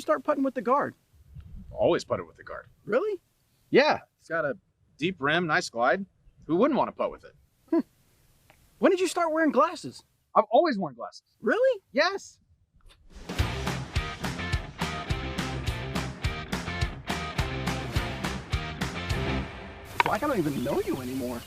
start putting with the guard? Always put it with the guard. Really? Yeah, it's got a deep rim, nice glide. Who wouldn't want to putt with it? When did you start wearing glasses? I've always worn glasses. Really? Yes. Like I don't even know you anymore.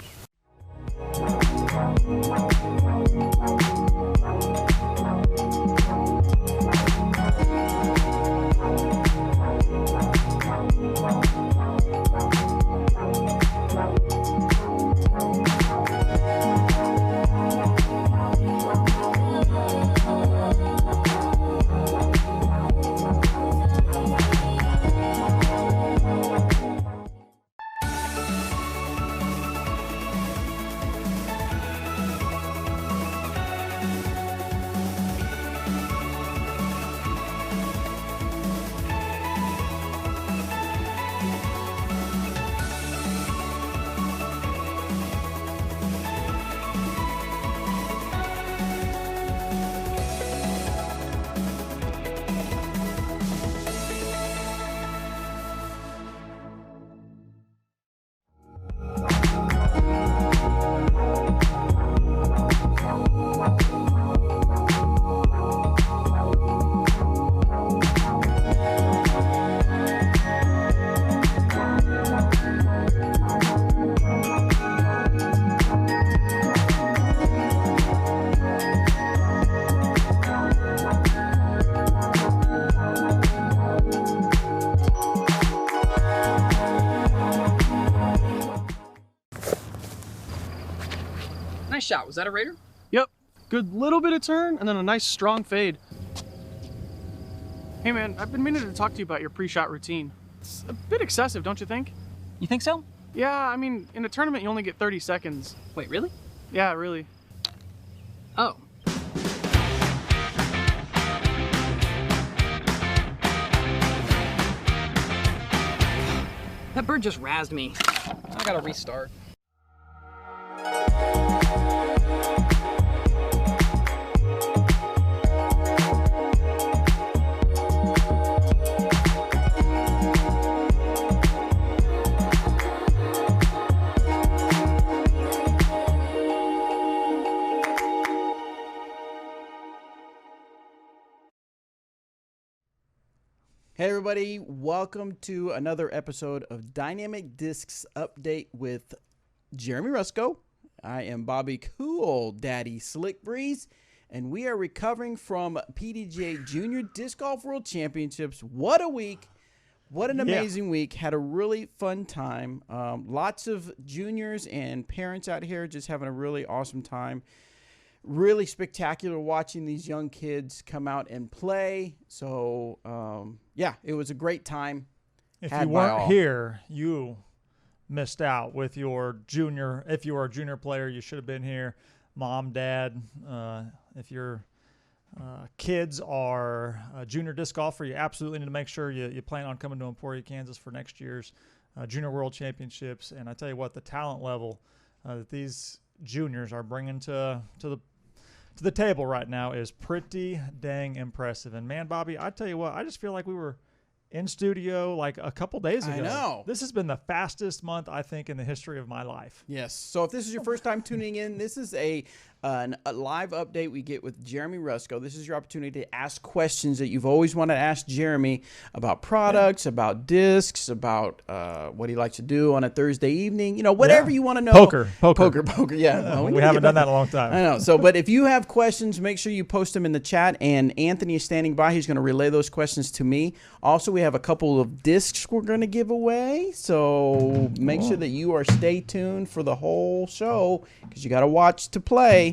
Nice shot. Was that a Raider? Yep. Good little bit of turn and then a nice strong fade. Hey man, I've been meaning to talk to you about your pre-shot routine. It's a bit excessive, don't you think? You think so? Yeah, I mean, in a tournament you only get 30 seconds. Wait, really? Yeah, really. Oh. That bird just razzed me. I gotta restart. Hey everybody, welcome to another episode of Dynamic Discs Update with Jeremy Rusco. I am Bobby Cool Daddy Slick Breeze, and we are recovering from PDGA Junior Disc Golf World Championships. What a week. What an amazing week. Had a really fun time. Lots of juniors and parents out here just having a really awesome time. Really spectacular watching these young kids come out and play. So, yeah, it was a great time. If you weren't here, you missed out with your junior. If you were a junior player, you should have been here. Mom, dad, if your kids are a junior disc golfer, you absolutely need to make sure you plan on coming to Emporia, Kansas for next year's Junior World Championships. And I tell you what, the talent level that these juniors are bringing to the table right now is pretty dang impressive. And man, Bobby, I tell you what, I just feel like we were in studio like a couple days ago. I know. This has been the fastest month, I think, in the history of my life. Yes. So if this is your first time tuning in, this is a live update we get with Jeremy Rusco. This is your opportunity to ask questions that you've always wanted to ask Jeremy about products, about discs, about what he likes to do on a Thursday evening. You know, whatever you want to know. Poker. Yeah. Well, we haven't done that in a long time. I know. So, but if you have questions, make sure you post them in the chat. And Anthony is standing by. He's going to relay those questions to me. Also, we have a couple of discs we're going to give away. So make sure that you are stay tuned for the whole show because you got to watch to play.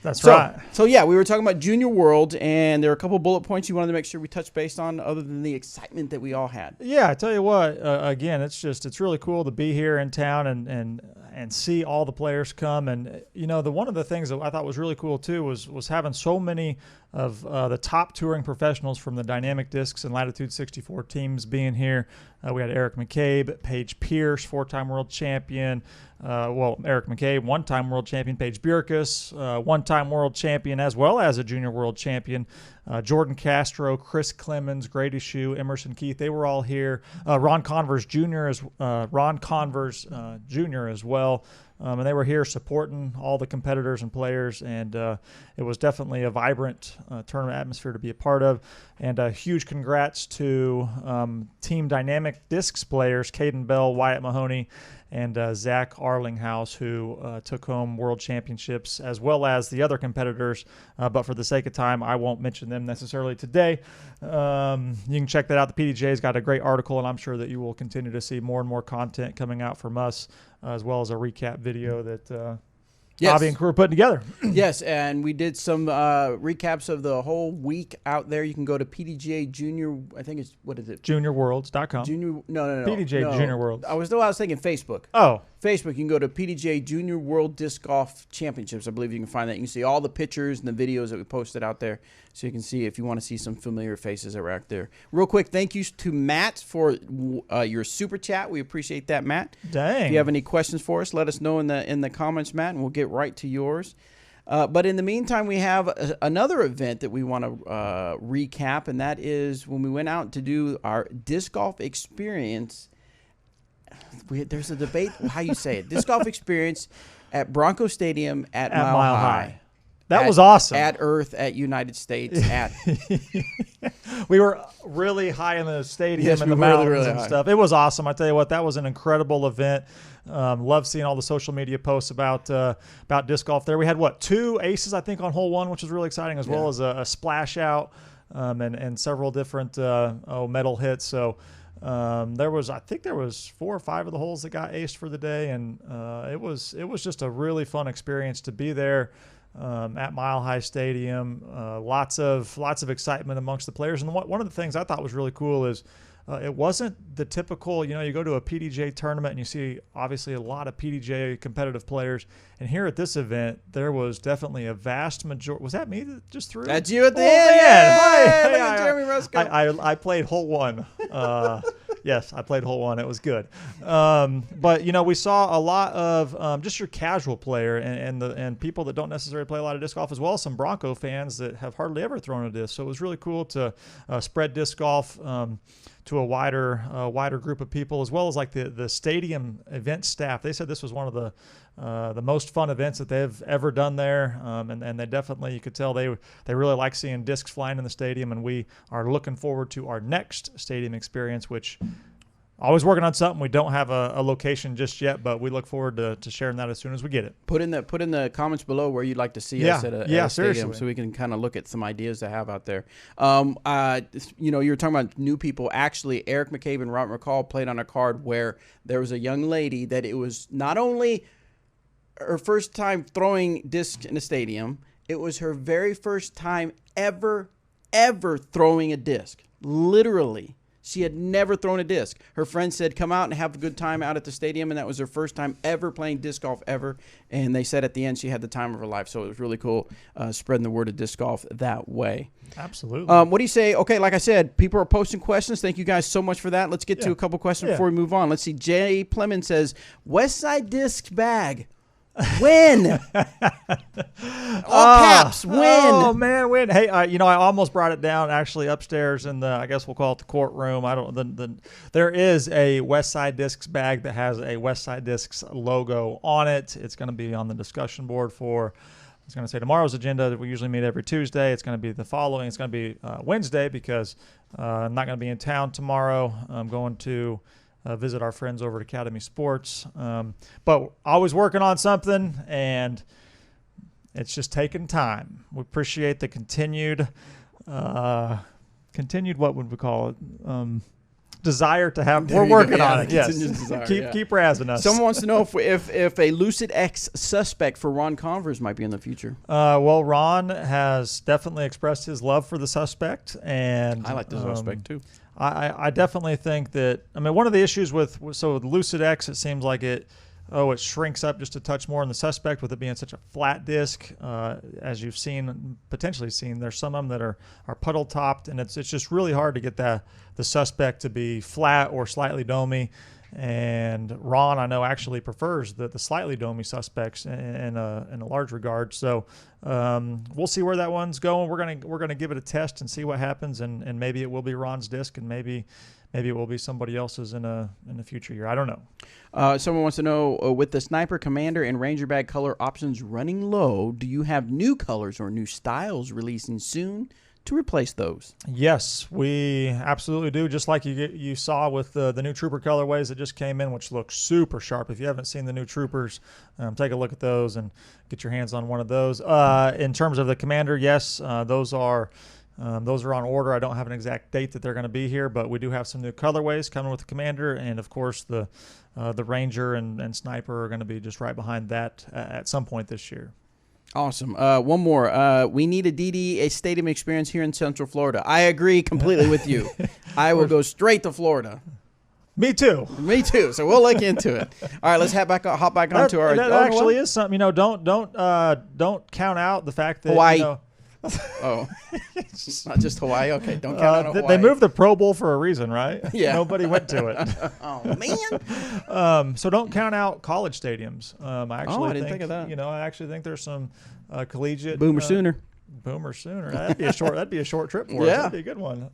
That's right. So yeah, we were talking about Junior World, and there are a couple bullet points you wanted to make sure we touched base on, other than the excitement that we all had. Yeah, I tell you what. Again, it's really cool to be here in town and see all the players come. And you know, one of the things that I thought was really cool too was having so many of the top touring professionals from the Dynamic Discs and Latitude 64 teams being here. We had Eric McCabe, Paige Pierce, 4-time world champion. Eric McCabe, 1-time world champion. Paige Bierkus, 1-time world champion, as well as a junior world champion. Jordan Castro, Chris Clemens, Grady Shue, Emerson Keith, they were all here. Ron Converse Jr. As well. And they were here supporting all the competitors and players, and it was definitely a vibrant tournament atmosphere to be a part of. And a huge congrats to Team Dynamic Discs players, Caden Bell, Wyatt Mahoney, and Zach Arlinghouse, who took home world championships, as well as the other competitors. But for the sake of time, I won't mention them necessarily today. You can check that out. The PDJ's got a great article, and I'm sure that you will continue to see more and more content coming out from us, as well as a recap video that Bobby and crew are putting together. Yes, and we did some recaps of the whole week out there. You can go to PDGA Junior, I think it's, what is it? JuniorWorlds.com. No. PDGA Junior Worlds. I was thinking Facebook. Oh. Facebook, you can go to PDGA Junior World Disc Golf Championships. I believe you can find that. You can see all the pictures and the videos that we posted out there, so you can see if you want to see some familiar faces that were out there. Real quick, thank you to Matt for your super chat. We appreciate that, Matt. Dang. If you have any questions for us, let us know in the comments, Matt, and we'll get right to yours. But in the meantime, we have another event that we want to recap, and that is when we went out to do our disc golf experience. There's a debate how you say it. Disc golf experience at Bronco Stadium at Mile High. That was awesome. At Earth, at United States, at. We were really high in the stadium Yes, and we the were mountains really and high. stuff. It was awesome. I tell you what, that was an incredible event. Love seeing all the social media posts about disc golf there. We had, 2 aces, I think, on hole 1, which was really exciting, as well as a splash out and several different medal hits. So there was 4 or 5 of the holes that got aced for the day, and it was just a really fun experience to be there at Mile High Stadium. Lots of excitement amongst the players, and one of the things I thought was really cool is it wasn't the typical, you go to a PDJ tournament and you see obviously a lot of PDJ competitive players. And here at this event, there was definitely a vast majority. Was that me that just threw? That's you at the end. Hi. Look Hi. at Jeremy Rusco. I played hole 1. Yes, I played hole 1. It was good. But, we saw a lot of just your casual player and people that don't necessarily play a lot of disc golf, as well as some Bronco fans that have hardly ever thrown a disc. So it was really cool to spread disc golf to a wider group of people, as well as like the stadium event staff. They said this was one of the most fun events that they've ever done there, and they definitely, you could tell they really like seeing discs flying in the stadium, and we are looking forward to our next stadium experience, which always working on something. We don't have a location just yet, but we look forward to sharing that as soon as we get it. Put in the comments below where you'd like to see us at a stadium, seriously, so we can kind of look at some ideas to have out there. You were talking about new people. Actually, Eric McCabe and Robert McCall played on a card where there was a young lady that it was not only her first time throwing discs in a stadium, it was her very first time ever throwing a disc. Literally. She had never thrown a disc. Her friend said, come out and have a good time out at the stadium, and that was her first time ever playing disc golf ever. And they said at the end she had the time of her life, so it was really cool spreading the word of disc golf that way. Absolutely. What do you say? Okay, like I said, people are posting questions. Thank you guys so much for that. Let's get to a couple questions before we move on. Let's see. Jay Plemons says, West Side Discs bag. Win. All caps. Win. Oh man, win. Hey, I almost brought it down actually upstairs in the, I guess we'll call it the courtroom. There is a West Side Discs bag that has a West Side Discs logo on it. It's going to be on the discussion board for, I was going to say tomorrow's agenda. We usually meet every Tuesday. It's going to be the following. It's going to be Wednesday because I'm not going to be in town tomorrow. I'm going to visit our friends over at Academy Sports. But always working on something, and it's just taking time. We appreciate the continued, what would we call it? Desire to have. We're working on it. Yes. Desire, keep razzing us. Someone wants to know if a Lucid X suspect for Ron Converse might be in the future. Well, Ron has definitely expressed his love for the suspect, and I like the suspect too. I definitely think that, one of the issues with Lucid X, it seems like it it shrinks up just a touch more in the suspect with it being such a flat disc. As you've potentially seen, there's some of them that are puddle topped, and it's just really hard to get the suspect to be flat or slightly domey. And Ron, I know, actually prefers the slightly domey suspects in a large regard. So we'll see where that one's going. We're gonna give it a test and see what happens, and maybe it will be Ron's disc, and maybe it will be somebody else's in the future year. I don't know. Someone wants to know, with the Sniper, Commander, and Ranger bag color options running low, do you have new colors or new styles releasing soon to replace those? Yes, we absolutely do. Just like you saw with the new Trooper colorways that just came in, which look super sharp. If you haven't seen the new Troopers, take a look at those and get your hands on one of those. In terms of the Commander, yes, those are on order. I don't have an exact date that they're going to be here, but we do have some new colorways coming with the Commander, and of course the Ranger and Sniper are going to be just right behind that at some point this year. Awesome. One more. We need a stadium experience here in Central Florida. I agree completely with you. I will go straight to Florida. Me too. Me too. So we'll look into it. All right, let's hop back onto our. That actually is something. Don't count out the fact that Hawaii. Oh, it's not just Hawaii. Okay, don't count out Hawaii. They moved the Pro Bowl for a reason, right? Yeah. Nobody went to it. Oh man. So don't count out college stadiums. I didn't think of that. I actually think there's some collegiate Boomer Sooner. Boomer Sooner. That'd be a short trip for us. That'd be a good one.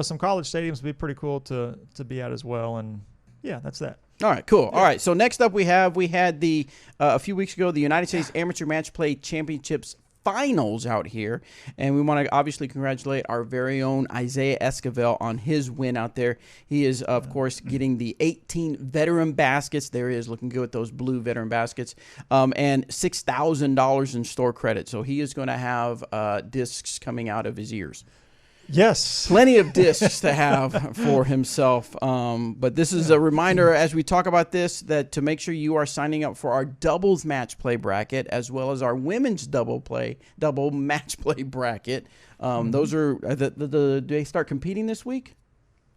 Some college stadiums would be pretty cool to be at as well. And yeah, that's that. All right, cool. Yeah. All right, so next up we had a few weeks ago the United States Amateur Match Play Championships finals out here, and we want to obviously congratulate our very own Isaiah Esquivel on his win out there. He is, of course, getting the 18 veteran baskets. There he is, looking good with those blue veteran baskets, and $6,000 in store credit. So he is going to have discs coming out of his ears. Yes. Plenty of discs to have for himself. But this is a reminder as we talk about this that to make sure you are signing up for our doubles match play bracket as well as our women's double match play bracket. Those are, do they start competing this week?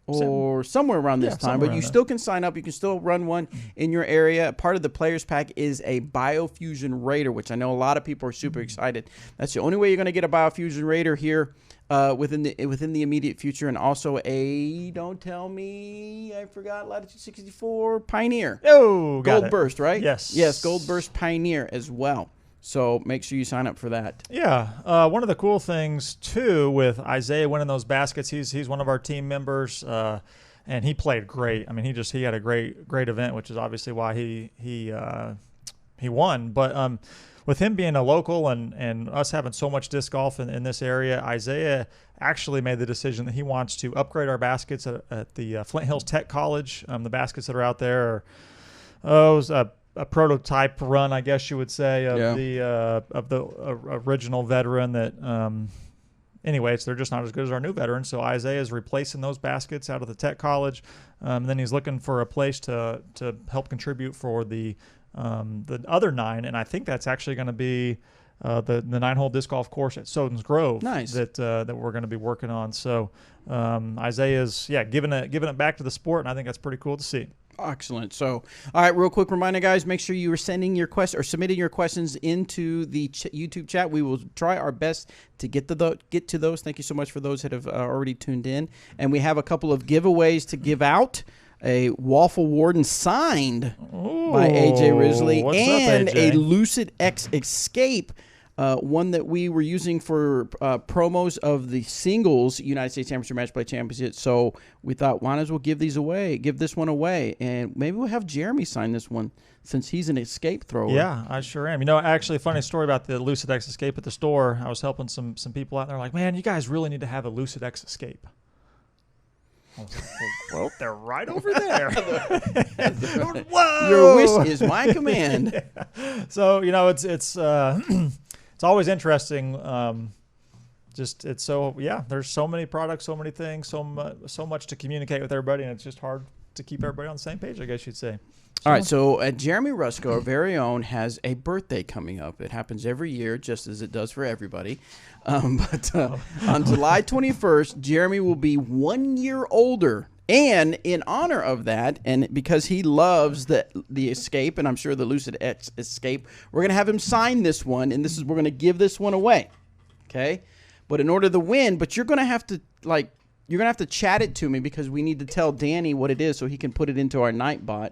Or somewhere around this time, but you still can sign up. You can still run one in your area. Part of the players pack is a Biofusion Raider, which I know a lot of people are super excited. That's the only way you're going to get a Biofusion Raider here within the immediate future, and also don't tell me I forgot, Latitude 64 Pioneer. Oh, Gold Burst, right? Yes, Gold Burst Pioneer as well. So make sure you sign up for that. Yeah. One of the cool things, too, with Isaiah winning those baskets, he's one of our team members, and he played great. I mean, he had a great event, which is obviously why he won. But with him being a local and us having so much disc golf in this area, Isaiah actually made the decision that he wants to upgrade our baskets at the Flint Hills Tech College. The baskets that are out there are a prototype run, I guess you would say, of the original veteran that anyways, they're just not as good as our new veterans. So Isaiah is replacing those baskets out of the Tech College. Then he's looking for a place to help contribute for the other 9, and I think that's actually going to be the 9-hole disc golf course at Soden's Grove. Nice. That we're going to be working on. So Isaiah's giving it back to the sport, and I think that's pretty cool to see. Excellent. So, all right, real quick reminder, guys, make sure you are sending your questions or submitting your questions into the YouTube chat. We will try our best to get to those. Thank you so much for those that have already tuned in. And we have a couple of giveaways to give out. A Waffle Warden signed by AJ Risley and up, AJ? A Lucid X Escape. One that we were using for promos of the singles United States Amateur Match Play Championship. So we thought, why not as well give this one away, and maybe we'll have Jeremy sign this one since he's an escape thrower. Yeah, I sure am. Actually, a funny story about the Lucid X Escape at the store. I was helping some people out there, like, man, you guys really need to have a Lucid X Escape. I was like, well, they're right over there. Whoa! Your wish is my command. Yeah. So it's always interesting. There's so many products, so many things, so much to communicate with everybody, and it's just hard to keep everybody on the same page, I guess you'd say. All right, so Jeremy Rusco, our very own, has a birthday coming up. It happens every year, just as it does for everybody. But on July 21st, Jeremy will be 1 year older And in honor of that, and because he loves the Escape, and I'm sure the Lucid X Escape, we're going to have him sign this one, and we're going to give this one away. Okay? But in order to win, you're going to have to, you're going to have to chat it to me because we need to tell Danny what it is so he can put it into our Nightbot.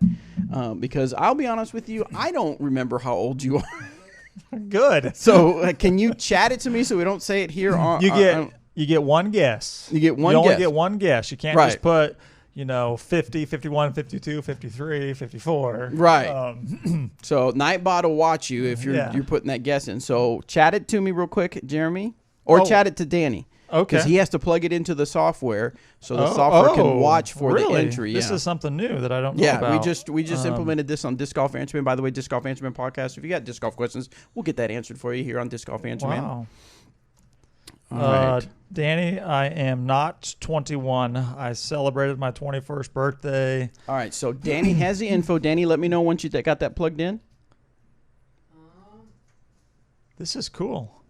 Because I'll be honest with you, I don't remember how old you are. Good. So can you chat it to me so we don't say it here? You get one guess. You get one guess. You only get one guess. You can't just put, 50, 51, 52, 53, 54. Right. So Nightbot will watch you if you're putting that guess in. So chat it to me real quick, Jeremy. Or chat it to Danny. Okay. Because he has to plug it into the software so the software can watch for the entry. This is something new that I don't know about. Yeah, we just implemented this on Disc Golf Answer Man. By the way, Disc Golf Answer Man podcast. If you got disc golf questions, we'll get that answered for you here on Disc Golf Answer Man. Wow. All right. Danny, I am not 21. I celebrated my 21st birthday. All right, so Danny has the info. Danny, let me know once you got that plugged in. This is cool.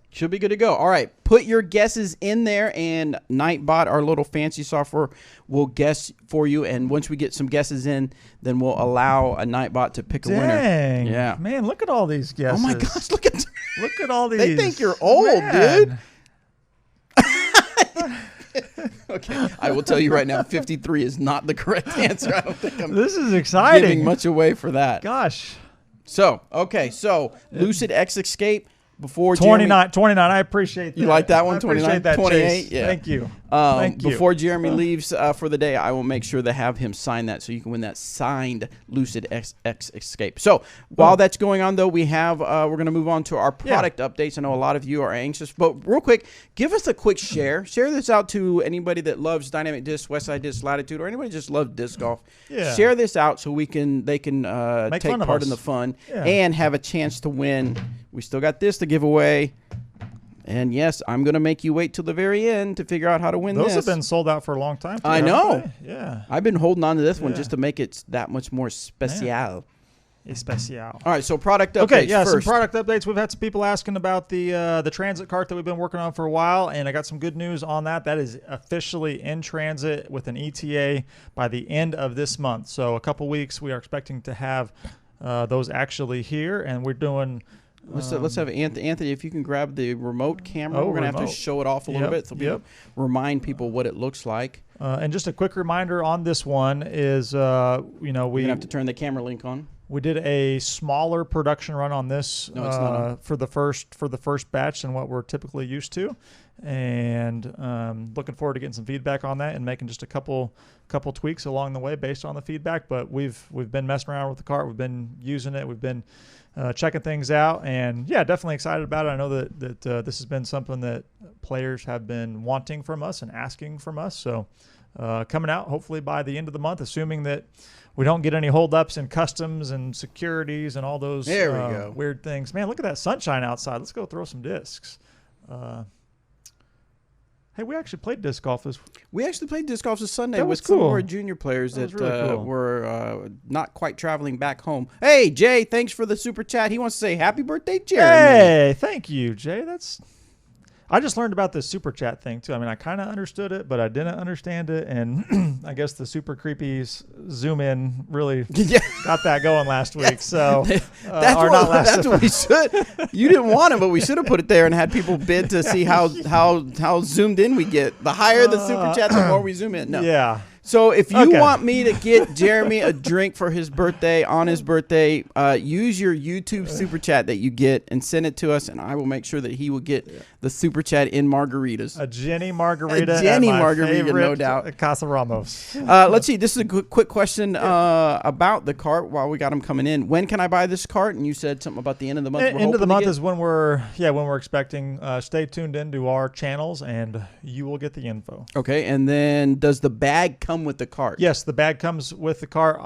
Should be good to go. All right, put your guesses in there, and Nightbot, our little fancy software, will guess for you. And once we get some guesses in, then we'll allow a Nightbot to pick a winner. Dang. Yeah. Man, look at all these guesses. Oh, my gosh, look at all these. They think you're old, dude. Okay, I will tell you right now, 53 is not the correct answer. I don't think This is exciting. Giving much away for that. Gosh. So, Lucid X Escape. Before 29, I appreciate that. You like that one? 29, I appreciate that, 28. Chase. Yeah. Thank you. Before Jeremy leaves for the day, I will make sure to have him sign that so you can win that signed Lucid X Escape. So while that's going on, though, we're going to move on to our product updates. I know a lot of you are anxious, but real quick, give us a quick share. Share this out to anybody that loves Dynamic Disc, Westside Disc, Latitude, or anybody that just loves disc golf. Yeah. Share this out so they can take part in the fun and have a chance to win. We still got this to give away. And yes, I'm going to make you wait till the very end to figure out how to win this. Those have been sold out for a long time. I know. Yeah. I've been holding on to this one just to make it that much more special. Especial. All right, so product updates. Okay, yeah, first. some product updates. We've had some people asking about the transit cart that we've been working on for a while, and I got some good news on that. That is officially in transit with an ETA by the end of this month. So a couple weeks, we are expecting to have those actually here, and we're doing. Let's have Anthony. If you can grab the remote camera, we're gonna have to show it off a little bit so we remind people what it looks like. And just a quick reminder on this one is, we have to turn the camera link on. We did a smaller production run on this for the first batch than what we're typically used to, and looking forward to getting some feedback on that and making just a couple tweaks along the way based on the feedback. But we've been messing around with the cart, we've been using it, we've been checking things out, and definitely excited about it. I know that this has been something that players have been wanting from us and asking from us. So coming out hopefully by the end of the month, assuming that we don't get any holdups in customs and securities and all those weird things. Man, look at that sunshine outside. Let's go throw some discs. Hey, we actually played disc golf this Sunday with cool. some of our junior players that really cool. were not quite traveling back home. Hey, Jay, thanks for the super chat. He wants to say happy birthday, Jeremy. Hey, thank you, Jay. I just learned about this super chat thing too. I mean, I kind of understood it, but I didn't understand it, and I guess the super creepy zoom in really got that going last week. So that's what we should. You didn't want it, but we should have put it there and had people bid to see how zoomed in we get. The higher the super chat, the more we zoom in. No. Yeah. So if you want me to get Jeremy a drink for his birthday, on his birthday, use your YouTube super chat that you get and send it to us, and I will make sure that he will get the super chat in margaritas. A Jenny margarita. No doubt. Casa Ramos. Let's see. This is a quick question about the cart while we got him coming in. When can I buy this cart? And you said something about the end of the month. End of the month is when we're expecting. Stay tuned into our channels, and you will get the info. Okay, and then does the bag come with the cart? Yes, the bag comes with the cart.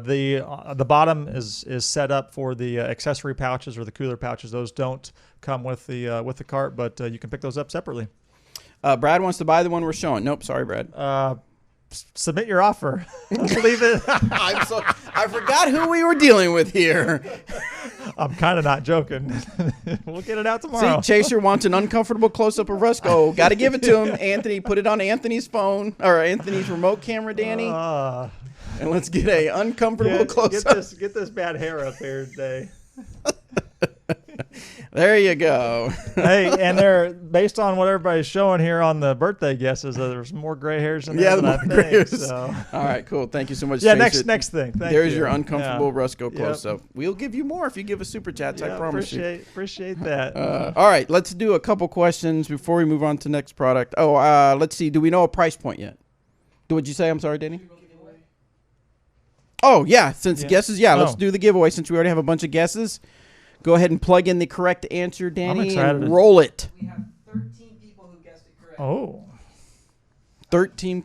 The bottom is set up for the accessory pouches or the cooler pouches. Those don't come with the cart, but you can pick those up separately. Brad wants to buy the one we're showing. Nope, sorry, Brad. Submit your offer. Leave it. I forgot who we were dealing with here. I'm kind of not joking. We'll get it out See, tomorrow. Chaser wants an uncomfortable close-up of Rusco. Got to give it to him. Anthony, put it on Anthony's phone or Anthony's remote camera, Danny. And let's get a uncomfortable close-up. Get this bad hair up here today. There you go. Hey, and they're based on what everybody's showing here on the birthday guesses. There's more gray hairs in there than I think. hairs. So. All right, cool. Thank you so much. Yeah, Chaser. next thing. There's your uncomfortable Rusco Yep. close-up. We'll give you more if you give us super chats. I promise you. Appreciate that. All right, let's do a couple questions before we move on to next product. Oh, let's see. Do we know a price point yet? What'd you say? I'm sorry, Danny. Oh yeah, since guesses, let's do the giveaway since we already have a bunch of guesses. Go ahead and plug in the correct answer, Danny, and roll it. We have 13 people who guessed it correct. Oh. 13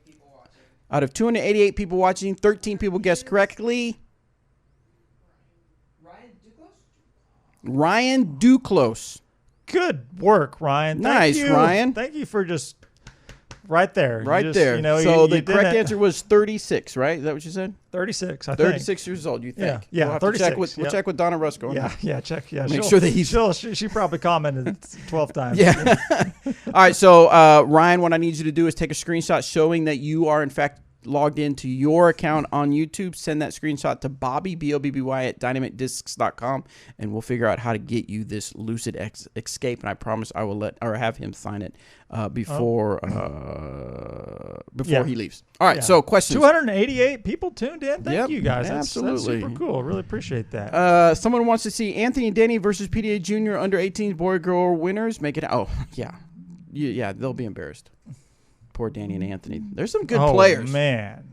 people watching. out of 288 people watching, 13 people guessed correctly. Ryan Duclos. Good work, Ryan. Nice, Thank you. Ryan. Thank you for just right there. Right You just, there. You know, so you the correct didn't- answer was 36, right? Is that what you said? 36, I think. 36 years old, you think? Yeah, We'll have to 36, check with, we'll yep. check with Donna Rusco. Yeah, check. Yeah, Make sure that he's... She probably commented 12 times. Yeah. All right, so Ryan, what I need you to do is take a screenshot showing that you are, in fact, logged into your account on YouTube. Send that screenshot to Bobby, B-O-B-B-Y, at dynamicdiscs.com, and we'll figure out how to get you this Lucid Escape, and I promise I will have him sign it before he leaves. All right, so questions. 288 people tuned in. Thank you, guys. That's absolutely. super cool. Really appreciate that. Someone wants to see Anthony and Denny versus PDA Junior under 18 boy-girl winners. Make it... Oh, yeah. Yeah, they'll be embarrassed. Poor Danny and Anthony. There's some good players. Oh, man.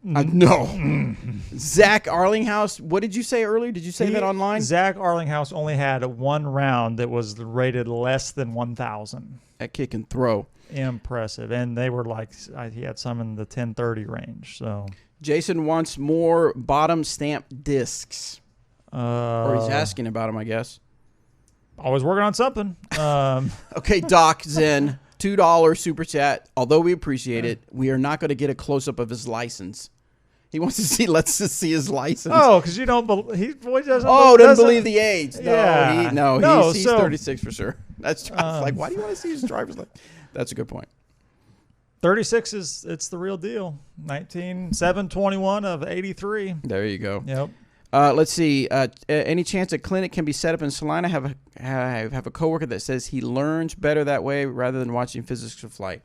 No. Zach Arlinghouse, what did you say earlier? Did you say that online? Zach Arlinghouse only had one round that was rated less than 1,000. At kick and throw. Impressive. And they were like, he had some in the 1030 range. So Jason wants more bottom stamp discs. Or he's asking about them, I guess. Always working on something. Okay, Doc Zen. $2 super chat. Although we appreciate it, we are not going to get a close-up of his license. He wants to see. Let's just see his license. Oh, because you don't believe. He doesn't. Doesn't believe the age. No, Yeah. he's 36 for sure. That's like, why do you want to see his driver's license? That's a good point. 36 it's the real deal. 19/7/21 of 83. There you go. Yep. Let's see. Any chance a clinic can be set up in Salina? Have a coworker that says he learns better that way rather than watching physics of flight.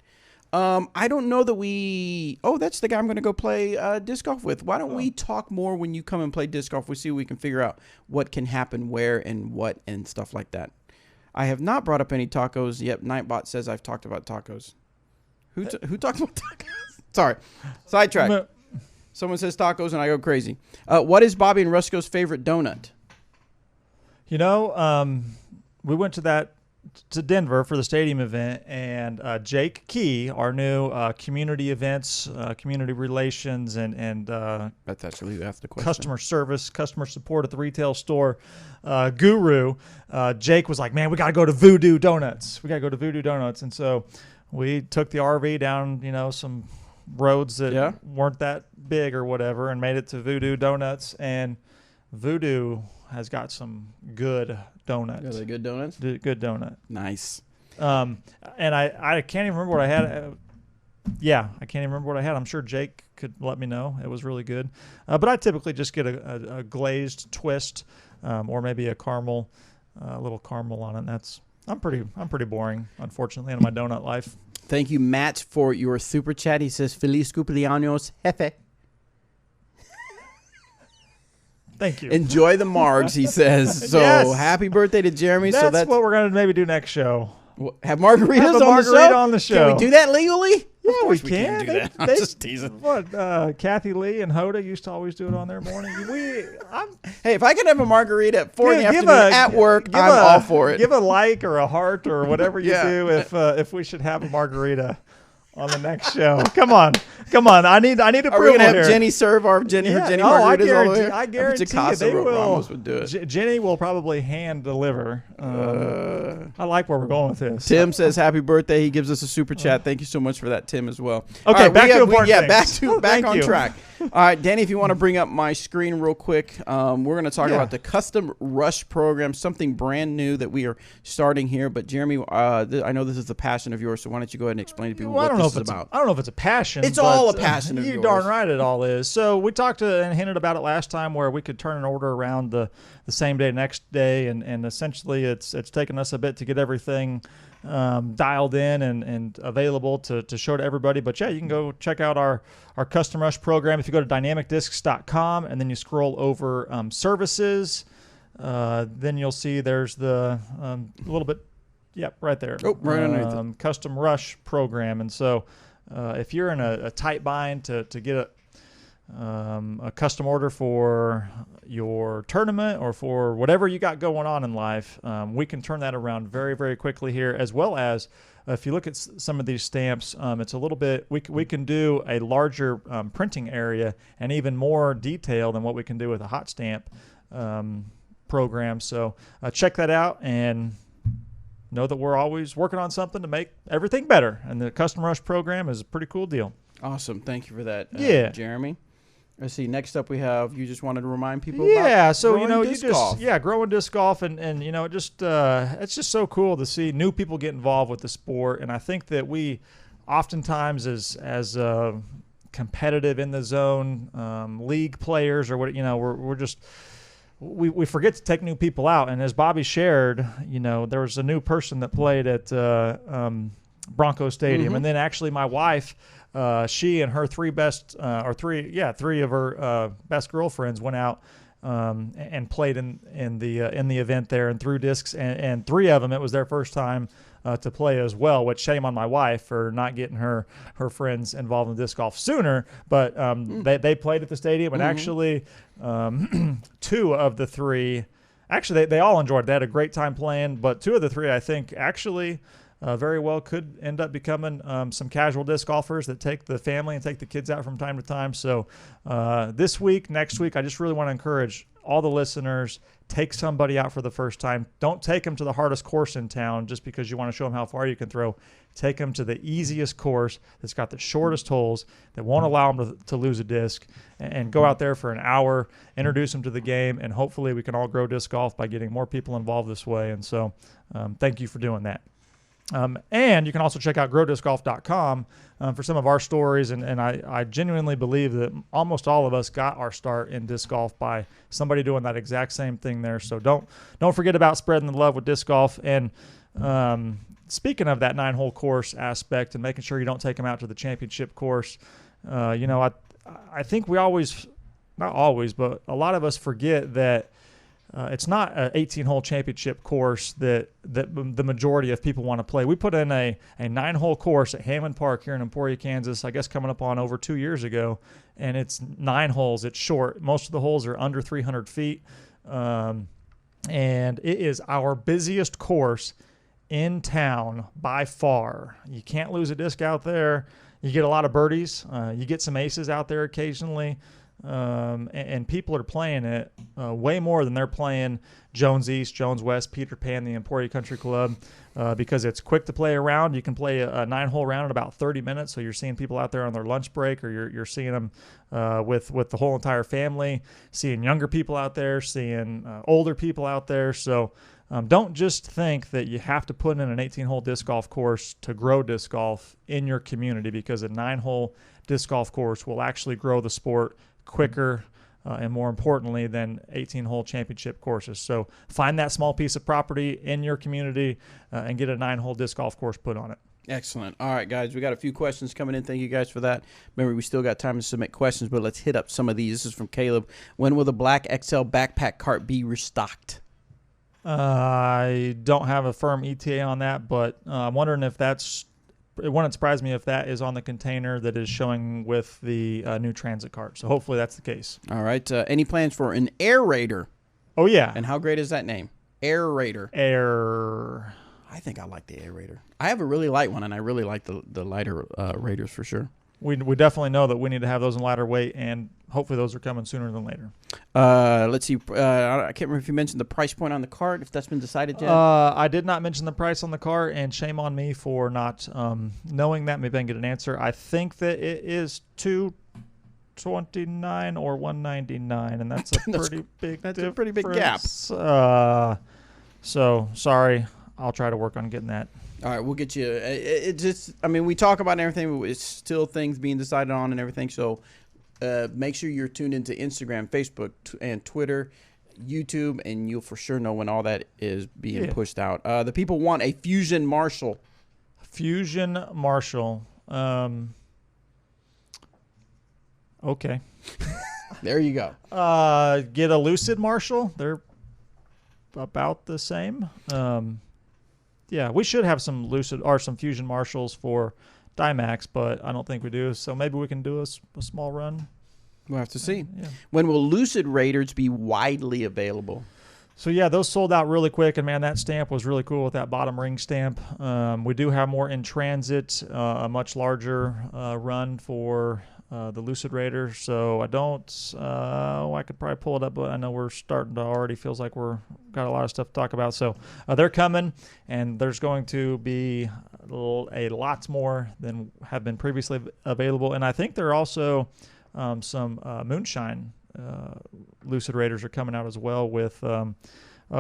I don't know that we... Oh, that's the guy I'm going to go play disc golf with. Why don't we talk more when you come and play disc golf? We see if we can figure out what can happen where and what and stuff like that. I have not brought up any tacos. Yep, Nightbot says I've talked about tacos. Who talks about tacos? Sorry. Sidetrack. Someone says tacos and I go crazy. What is Bobby and Rusco's favorite donut? You know, we went to Denver for the stadium event, and Jake Key, our new community events, community relations, and That's actually who asked the question. customer service, customer support at the retail store guru, Jake was like, man, we got to go to Voodoo Donuts. And so we took the RV down, some roads that weren't that big or whatever, and made it to Voodoo Donuts. And Voodoo has got some good donuts. Are they good donuts? Good donut. Nice. And I can't even remember what I had. I can't even remember what I had. I'm sure Jake could let me know. It was really good. But I typically just get a glazed twist, or maybe a caramel, little caramel on it. I'm pretty boring, unfortunately, in my donut life. Thank you, Matt, for your super chat. He says, Feliz cumpleaños, jefe. Thank you. Enjoy the margs, he says. So Yes. happy birthday to Jeremy. That's what we're going to maybe do next show. Have margaritas Have a on the margarita show? on the show. Can we do that legally? Yeah, we course can. do that. I'm They- just teasing. What? Kathy Lee and Hoda used to always do it on their morning. Hey, if I can have a margarita at 4 in the Give afternoon at work, I'm all for it. Give a like or a heart or whatever you Yeah. do if we should have a margarita on the next show. Come on. I need approval. Are we gonna have here. Jenny serve our Jenny Yeah, Jenny no, I margaritas all the way? I If guarantee it's a Casa they will. Ramos would do it. Jenny will probably hand deliver. I like where we're going with this. Tim says happy birthday. He gives us a super chat. Thank you so much for that, Tim, as well. Okay, All right, back to important back things. back Thank on you. track. All right, Danny, if you want to bring up my screen real quick, we're going to talk Yeah. about the Custom Rush program, something brand new that we are starting here. But Jeremy, I know this is the passion of yours, so why don't you go ahead and explain to people Well, what this is about? I don't know if it's a passion. It's but, all a passion of you yours. darn right it all is. So we talked and hinted about it last time where we could turn an order around the same day, next day, and essentially it's taken us a bit to get everything dialed in and available to show to everybody. But yeah, you can go check out our Custom Rush program. If you go to dynamicdiscs.com and then you scroll over services, then you'll see there's the little bit, yep, right there. Oh, right underneath it. Custom Rush program. And so if you're in a tight bind to get a custom order for your tournament or for whatever you got going on in life, we can turn that around very, very quickly here, as well as if you look at some of these stamps, it's a little bit, we can do a larger printing area and even more detail than what we can do with a hot stamp program. So check that out and know that we're always working on something to make everything better. And the Custom Rush program is a pretty cool deal. Awesome. Thank you for that, Yeah. Jeremy. Let's see. Next up, we have, you just wanted to remind people Yeah, about so growing you disc just golf. growing disc golf and it just it's just so cool to see new people get involved with the sport. And I think that we oftentimes as competitive in the zone league players or what we're just we forget to take new people out. And as Bobby shared, there was a new person that played at Bronco Stadium, and then actually my wife. She and her three of her best girlfriends went out and played in the event there and threw discs, and three of them it was their first time to play as well. Which shame on my wife for not getting her friends involved in disc golf sooner. But they played at the stadium, and actually two of the three, actually they all enjoyed it. They had a great time playing, but two of the three I think actually. Very well could end up becoming some casual disc golfers that take the family and take the kids out from time to time. So this week, next week, I just really want to encourage all the listeners, take somebody out for the first time. Don't take them to the hardest course in town just because you want to show them how far you can throw. Take them to the easiest course that's got the shortest holes that won't allow them to lose a disc, and go out there for an hour, introduce them to the game, and hopefully we can all grow disc golf by getting more people involved this way. And so thank you for doing that. And you can also check out growdiscgolf.com for some of our stories. And I genuinely believe that almost all of us got our start in disc golf by somebody doing that exact same thing there. So don't forget about spreading the love with disc golf. And speaking of that 9-hole course aspect and making sure you don't take them out to the championship course, I think we always, not always, but a lot of us forget that it's not an 18-hole championship course that the majority of people want to play. We put in a 9-hole course at Hammond Park here in Emporia, Kansas, I guess coming up on over 2 years ago, and it's 9 holes. It's short. Most of the holes are under 300 feet, and it is our busiest course in town by far. You can't lose a disc out there. You get a lot of birdies. You get some aces out there occasionally. And people are playing it way more than they're playing Jones East, Jones West, Peter Pan, the Emporia Country Club, because it's quick to play around. You can play a 9-hole round in about 30 minutes, so you're seeing people out there on their lunch break, or you're seeing them with the whole entire family, seeing younger people out there, seeing older people out there. So don't just think that you have to put in an 18-hole disc golf course to grow disc golf in your community, because a 9-hole disc golf course will actually grow the sport quicker and more importantly than 18-hole championship courses. So find that small piece of property in your community and get a 9-hole disc golf course put on it. Excellent. All right, guys, we got a few questions coming in. Thank you guys for that. Remember, we still got time to submit questions, but let's hit up some of these. This is from Caleb. When will the Black XL backpack cart be restocked? I don't have a firm ETA on that, but I'm wondering if it wouldn't surprise me if that is on the container that is showing with the new transit cart. So hopefully that's the case. All right. Any plans for an Air Raider? Oh, yeah. And how great is that name? Air Raider. Air. I think I like the aerator. I have a really light one, and I really like the lighter Raiders for sure. We definitely know that we need to have those in lighter weight, and hopefully those are coming sooner than later. Let's see. I can't remember if you mentioned the price point on the cart, if that's been decided yet. I did not mention the price on the cart, and shame on me for not knowing that. Maybe I can get an answer. I think that it is $229 or $199, and that's a pretty big. That's a pretty big gap. So sorry. I'll try to work on getting that. All right, we'll get you. It just, I mean, we talk about everything, but it's still things being decided on and everything. So make sure you're tuned into Instagram, Facebook, and Twitter, YouTube, and you'll for sure know when all that is being pushed out. The people want a Fusion Marshall. Fusion Marshall. Okay. There you go. Get a Lucid Marshall. They're about the same. Yeah, we should have some Lucid or some Fusion Marshalls for Dymax, but I don't think we do. So maybe we can do a small run. We'll have to see. Yeah. When will Lucid Raiders be widely available? So, yeah, those sold out really quick, and, man, that stamp was really cool with that bottom ring stamp. We do have more in transit, a much larger run for the Lucid Raider. So I don't I could probably pull it up, but I know we're starting to already feels like we're got a lot of stuff to talk about. So they're coming, and there's going to be a lot more than have been previously available. And I think there are also some Moonshine Lucid Raiders are coming out as well with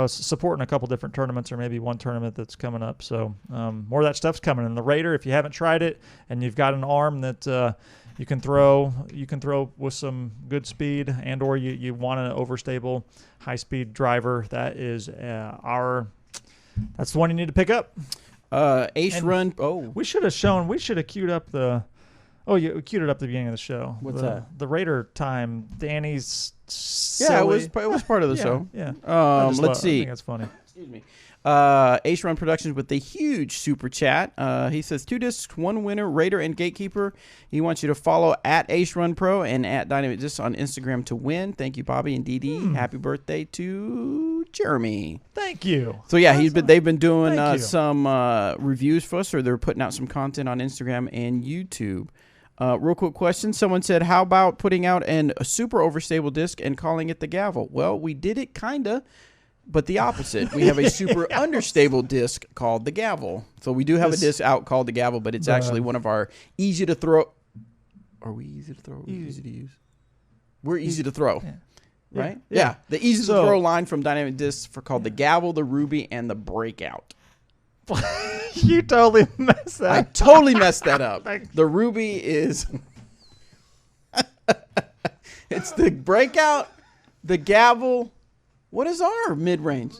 supporting a couple different tournaments, or maybe one tournament that's coming up. So more of that stuff's coming. And the Raider, if you haven't tried it and you've got an arm that you can throw with some good speed, and or you want an overstable high-speed driver, that is that's the one you need to pick up. Ace Run. Oh, we should have queued up the. Oh, you queued it up at the beginning of the show. What's that? The Raider time. Danny's. Yeah, it was part of the show. Yeah. Let's see. I think that's funny. Excuse me. Ace Run Productions with the huge super chat. He says 2 discs, 1 winner, Raider and Gatekeeper. He wants you to follow at Ace Run Pro and at Dynamic Discs on Instagram to win. Thank you, Bobby and DD. Happy birthday to Jeremy. Thank you. So yeah, they've been doing some reviews for us, or they're putting out some content on Instagram and YouTube. Real quick question. Someone said, how about putting out a super overstable disc and calling it the Gavel? Well, we did it kind of, but the opposite. We have a super understable disc called the Gavel. So we do have a disc out called the Gavel, but it's actually one of our easy to throw. Are we easy to throw? Or easy to use? We're easy to throw. Yeah. Right? Yeah. The easy to throw line from Dynamic Discs called the Gavel, the Ruby, and the Breakout. You totally messed that up. I totally messed that up. The Ruby is it's the Breakout, the Gavel. What is our mid-range?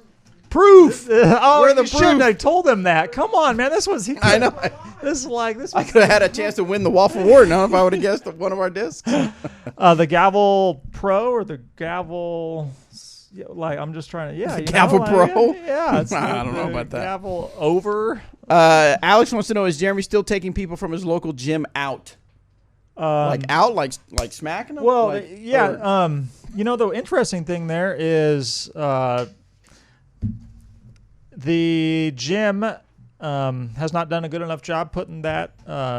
Proof. Oh, you shouldn't have told him that. Come on, man. This was. I know. This was. I could have had a chance to win the Waffle Award now if I would have guessed one of our discs. The Gavel Pro or the Gavel. Like, I'm just trying to. Yeah. Gavel Pro. Yeah. I don't know about that. Gavel Over. Alex wants to know: is Jeremy still taking people from his local gym out? Like smacking them? Well, yeah. The interesting thing there is the gym has not done a good enough job putting that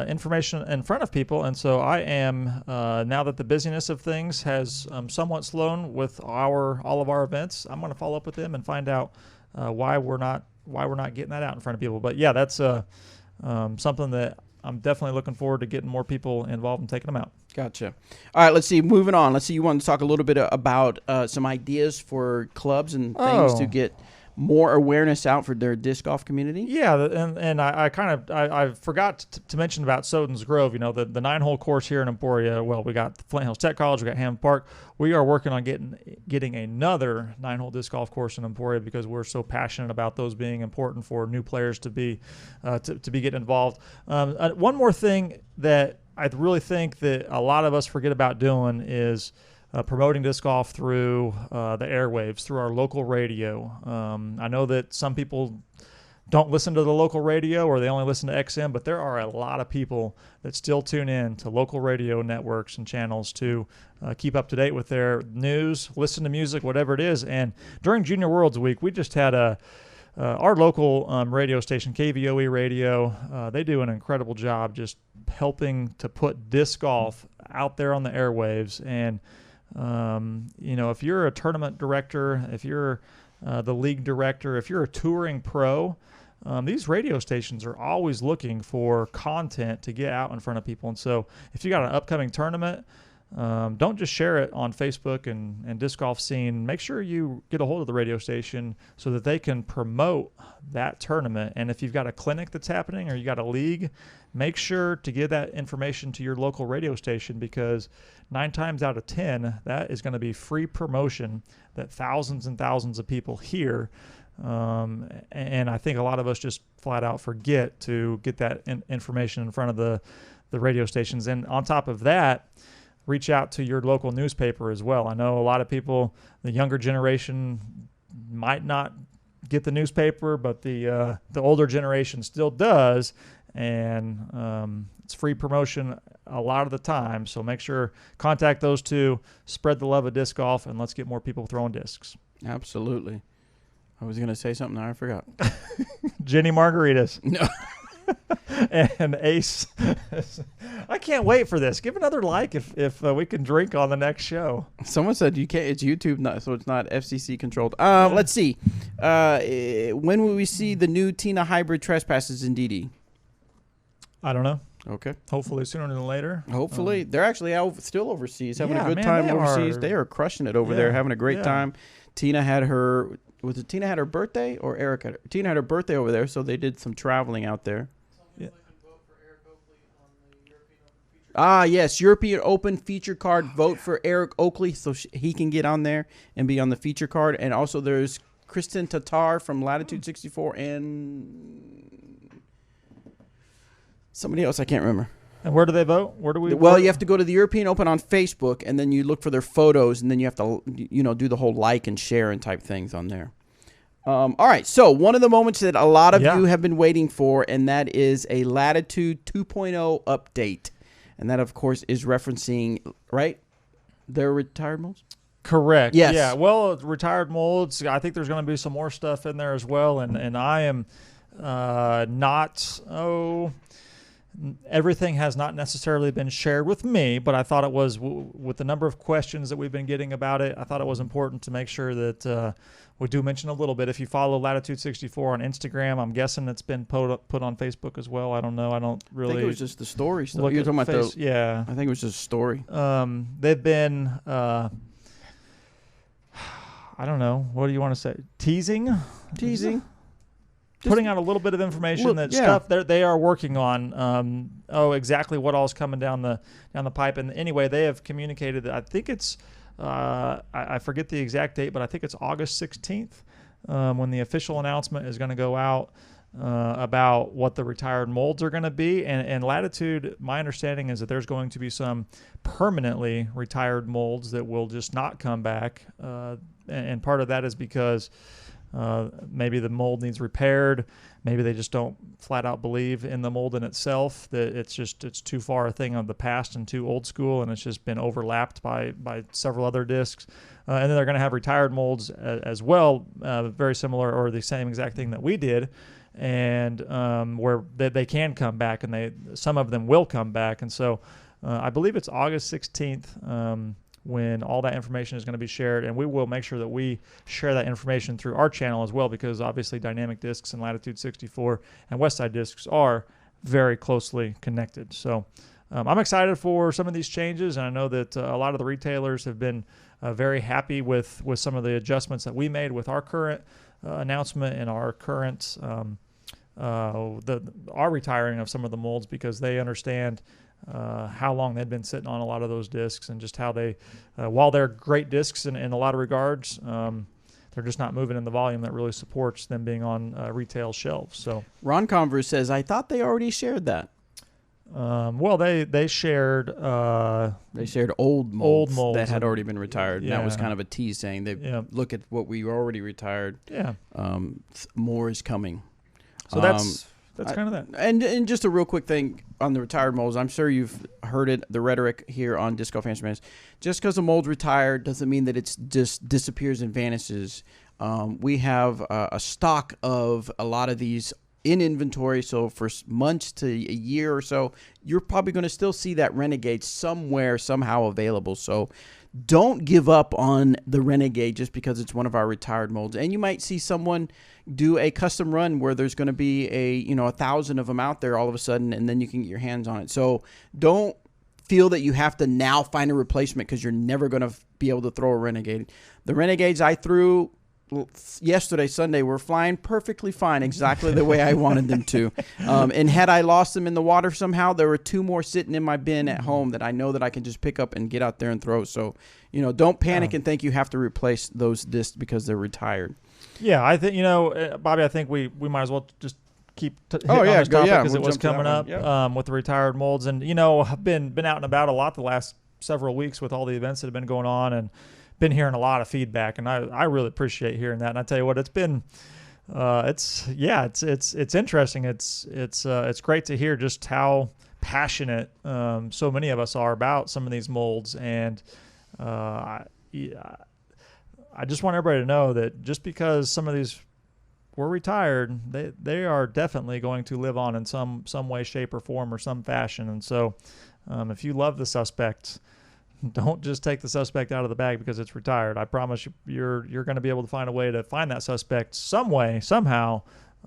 information in front of people. And so I am, now that the busyness of things has somewhat slowed with all of our events, I'm going to follow up with them and find out why we're not getting that out in front of people. But yeah, that's something that I'm definitely looking forward to getting more people involved and taking them out. Gotcha. All right, let's see. Moving on. Let's see. You want to talk a little bit about some ideas for clubs and things to get more awareness out for their disc golf community? Yeah, and I forgot to mention about Soden's Grove. The 9-hole course here in Emporia. Well, we got Flint Hills Tech College, we got Hammond Park. We are working on getting another 9-hole disc golf course in Emporia because we're so passionate about those being important for new players to be getting involved. One more thing that I really think that a lot of us forget about doing is promoting disc golf through the airwaves, through our local radio. I know that some people don't listen to the local radio or they only listen to XM, but there are a lot of people that still tune in to local radio networks and channels to keep up to date with their news, listen to music, whatever it is. And during Junior Worlds Week, we just had our local radio station, KVOE Radio, they do an incredible job just helping to put disc golf out there on the airwaves. And, if you're a tournament director, if you're the league director, if you're a touring pro, these radio stations are always looking for content to get out in front of people. And so if you got an upcoming tournament, don't just share it on Facebook and Disc Golf Scene. Make sure you get a hold of the radio station so that they can promote that tournament. And if you've got a clinic that's happening or you got a league, make sure to give that information to your local radio station, because 9 times out of 10, that is going to be free promotion that thousands and thousands of people hear. And I think a lot of us just flat out forget to get that information in front of the radio stations. And on top of that, reach out to your local newspaper as well. I know a lot of people, the younger generation, might not get the newspaper, but the older generation still does. And it's free promotion a lot of the time. So make sure, contact those two, spread the love of disc golf, and let's get more people throwing discs. Absolutely. I was going to say something, I forgot. Jenny Margaritas. No. And Ace. I can't wait for this. Give another like if we can drink on the next show. Someone said you can't. It's YouTube, so it's not FCC controlled. Let's see. When will we see the new Tina hybrid trespasses in DD? I don't know. Okay. Hopefully sooner than later. Hopefully. They're actually still overseas, having a good man, time overseas. They are crushing it over there, having a great time. Tina had her birthday, or Eric had her? Tina had her birthday over there, so they did some traveling out there. Yes, European Open feature card. Vote for Eric Oakley so he can get on there and be on the feature card. And also there's Kristen Tatar from Latitude 64 and somebody else I can't remember. And where do they vote? Where do we Well, vote? you have to go to the European Open on Facebook, and then you look for their photos, and then you have to, do the whole like and share and type things on there. All right, so one of the moments that a lot of you have been waiting for, and that is a Latitude 2.0 update. And that, of course, is referencing, right, their retired molds? Correct. Yes. Yeah, well, retired molds, I think there's going to be some more stuff in there as well. And I am everything has not necessarily been shared with me, but I thought it was, with the number of questions that we've been getting about it, I thought it was important to make sure that we do mention a little bit. If you follow Latitude 64 on Instagram, I'm guessing it's been put on Facebook as well. I don't know. I don't really. I think it was just the story stuff. You're talking about yeah. I think it was just a story. They've been, I don't know. What do you want to say? Teasing. Putting out a little bit of information stuff they are working on. Exactly what all is coming down the pipe. And anyway, they have communicated that I think it's I forget the exact date, but I think it's August 16th when the official announcement is going to go out about what the retired molds are going to be. And Latitude, my understanding is that there's going to be some permanently retired molds that will just not come back. And part of that is because maybe the mold needs repaired. Maybe they just don't flat out believe in the mold in itself, that it's too far a thing of the past and too old school, and it's just been overlapped by several other discs. And then they're going to have retired molds as well, very similar or the same exact thing that we did, and where they can come back, and some of them will come back. And so I believe it's August 16th when all that information is going to be shared, and we will make sure that we share that information through our channel as well, because obviously Dynamic Discs and Latitude 64 and Westside Discs are very closely connected. So I'm excited for some of these changes, and I know that a lot of the retailers have been very happy with some of the adjustments that we made with our current announcement and our current our retiring of some of the molds, because they understand how long they'd been sitting on a lot of those discs, and just how they, while they're great discs in a lot of regards, they're just not moving in the volume that really supports them being on retail shelves. So Ron Converse says, I thought they already shared that. Well, they shared old molds that had and, already been retired. And that was kind of a tease saying look at what we already retired. Yeah. More is coming. So that's kind of that. And just a real quick thing on the retired molds. I'm sure you've heard it, the rhetoric here on Disc Golf Instruments. Just because a mold's retired doesn't mean that it just disappears and vanishes. We have a stock of a lot of these in inventory. So for months to a year or so, you're probably going to still see that Renegade somewhere, somehow available. So don't give up on the Renegade just because it's one of our retired molds. And you might see someone do a custom run where there's going to be 1,000 of them out there all of a sudden, and then you can get your hands on it. So don't feel that you have to now find a replacement because you're never going to be able to throw a Renegade. The Renegades I threw yesterday, Sunday, were flying perfectly fine, exactly the way I wanted them to. And had I lost them in the water somehow, there were 2 more sitting in my bin at home that I know that I can just pick up and get out there and throw. So, don't panic and think you have to replace those discs because they're retired. Yeah, I think, Bobby, I think we might as well just keep hitting on this topic because it was coming up with the retired molds. And, I've been out and about a lot the last several weeks with all the events that have been going on and been hearing a lot of feedback. And I really appreciate hearing that. And I tell you what, it's been it's interesting. It's great to hear just how passionate so many of us are about some of these molds. And I just want everybody to know that just because some of these were retired, they are definitely going to live on in some way, shape, or form, or some fashion. And so if you love the suspect, don't just take the suspect out of the bag because it's retired. I promise you're going to be able to find a way to find that suspect some way, somehow,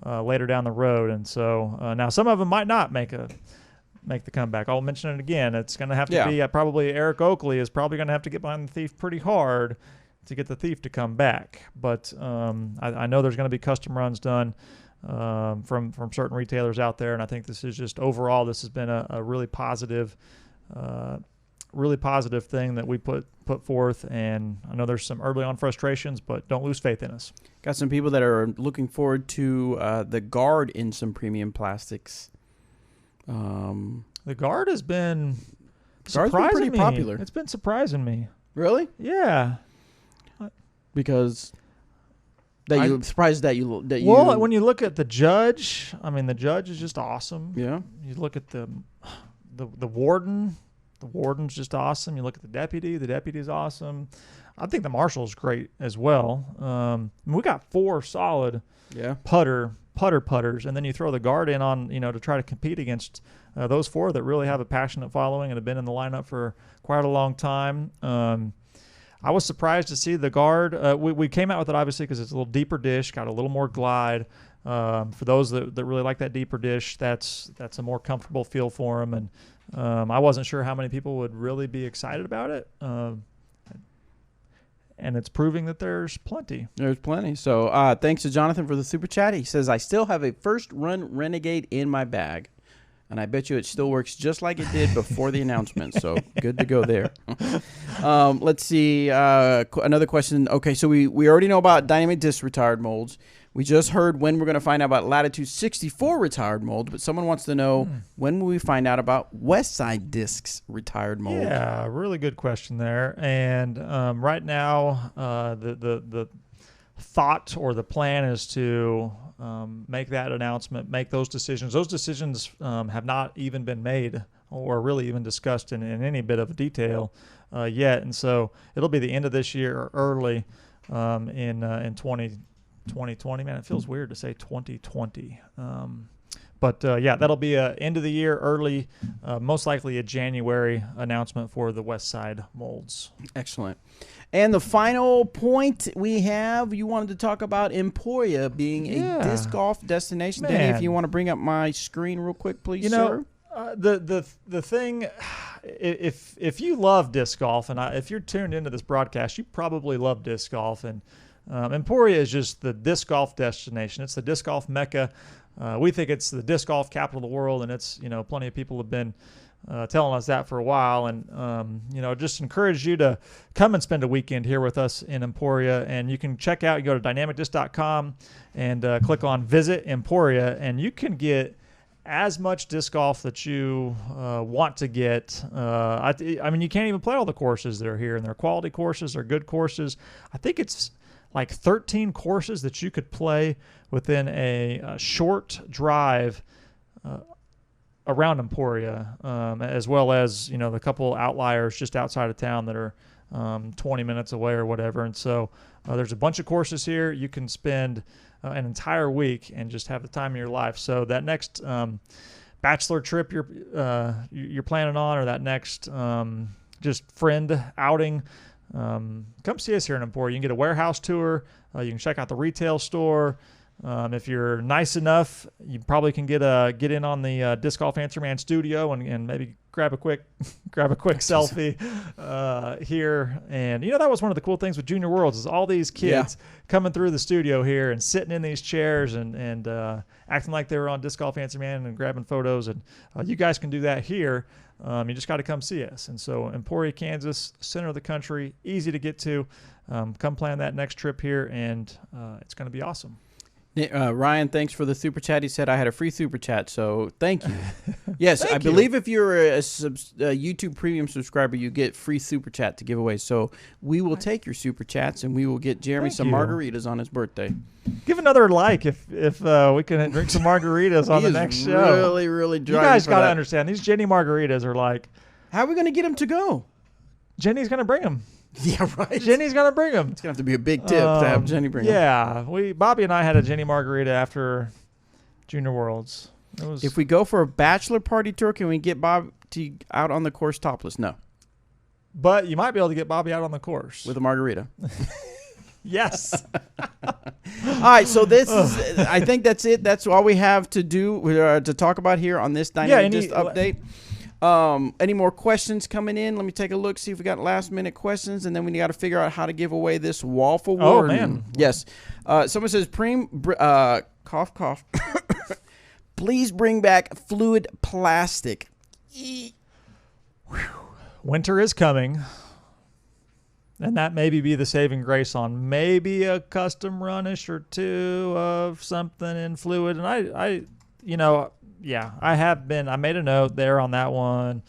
later down the road. And so now some of them might not make the comeback. I'll mention it again. It's going to have to be probably Eric Oakley is probably going to have to get behind the thief pretty hard to get the thief to come back. But I know there's going to be custom runs done from certain retailers out there, and I think this is just overall this has been a really positive thing that we put forth. And I know there's some early on frustrations, but don't lose faith in us. Got some people that are looking forward to the guard in some premium plastics. The guard has been pretty popular. It's been surprising me. Really? Yeah. Because you're surprised that you. Well, when you look at the judge, the judge is just awesome. Yeah. You look at the warden. The warden's just awesome. You look at the deputy is awesome. I think the marshal's great as well. We got 4 solid putters, and then you throw the guard in on, to try to compete against those 4 that really have a passionate following and have been in the lineup for quite a long time. I was surprised to see the guard. We came out with it obviously because it's a little deeper dish, got a little more glide. For those that really like that deeper dish, that's a more comfortable feel for them. And I wasn't sure how many people would really be excited about it. And it's proving that there's plenty. There's plenty. So thanks to Jonathan for the super chat. He says, I still have a first run Renegade in my bag. And I bet you it still works just like it did before the announcement. So good to go there. Let's see. Another question. Okay, so we already know about Dynamic Disc retired molds. We just heard when we're going to find out about Latitude 64 retired molds. But someone wants to know when will we find out about Westside Discs retired molds? Yeah, really good question there. And right now, the thought or the plan is to make that announcement, make those decisions. Those decisions have not even been made or really even discussed in any bit of detail yet. And so it'll be the end of this year or early in 2020. Man, it feels weird to say 2020. But that'll be a end of the year, early, most likely a January announcement for the West Side molds. Excellent. And the final point we have, you wanted to talk about Emporia being a disc golf destination. Man. Danny, if you want to bring up my screen real quick, please, sir. The thing, if you love disc golf, and if you're tuned into this broadcast, you probably love disc golf. And Emporia is just the disc golf destination. It's the disc golf mecca. We think it's the disc golf capital of the world, and it's, plenty of people have been telling us that for a while. And, just encourage you to come and spend a weekend here with us in Emporia. And you can check out, you go to dynamicdisc.com and click on Visit Emporia, and you can get as much disc golf that you want to get. You can't even play all the courses that are here, and they're quality courses, they're good courses. I think it's like 13 courses that you could play within a short drive around Emporia, as well as, the couple outliers just outside of town that are 20 minutes away or whatever. And so there's a bunch of courses here. You can spend an entire week and just have the time of your life. So that next bachelor trip you're planning on, or that next just friend outing, come see us here in Emporia. You can get a warehouse tour. You can check out the retail store. If you're nice enough, you probably can get in on the Disc Golf Answer Man studio and maybe grab a quick selfie here. And that was one of the cool things with Junior Worlds is all these kids coming through the studio here and sitting in these chairs and acting like they were on Disc Golf Answer Man and grabbing photos. And you guys can do that here. You just got to come see us. And so Emporia, Kansas, center of the country, easy to get to. Come plan that next trip here, and it's going to be awesome. Ryan, thanks for the super chat. He said I had a free super chat, so thank you. Yes, Thank I you. believe if you're a YouTube premium subscriber, you get free super chat to give away. So we will take your super chats, and we will get Jeremy Thank some you. margaritas on his birthday. Give another like if we can drink some margaritas on He the is next show. Really, really You driving guys for got to that. understand, these Jenny margaritas are like, How are we going to get him to go? Jenny's going to bring them. Yeah, right. Jenny's going to bring them. It's going to have to be a big tip to have Jenny bring him. Yeah, Bobby and I had a Jenny margarita after Junior Worlds. It was, If we go for a bachelor party tour, can we get Bob out on the course topless? No. but you might be able to get Bobby out on the course. With a margarita. Yes. All right, so this is, I think that's it. That's all we have to do to talk about here on this Dynamic Disc update. Any more questions coming in? Let me take a look, see if we got last minute questions, and then we got to figure out how to give away this waffle warden. man. Yes. Someone says, cough, cough. Please bring back fluid plastic. Winter is coming. And that maybe be the saving grace on maybe a custom runish or two of something in fluid. And I made a note there on that one.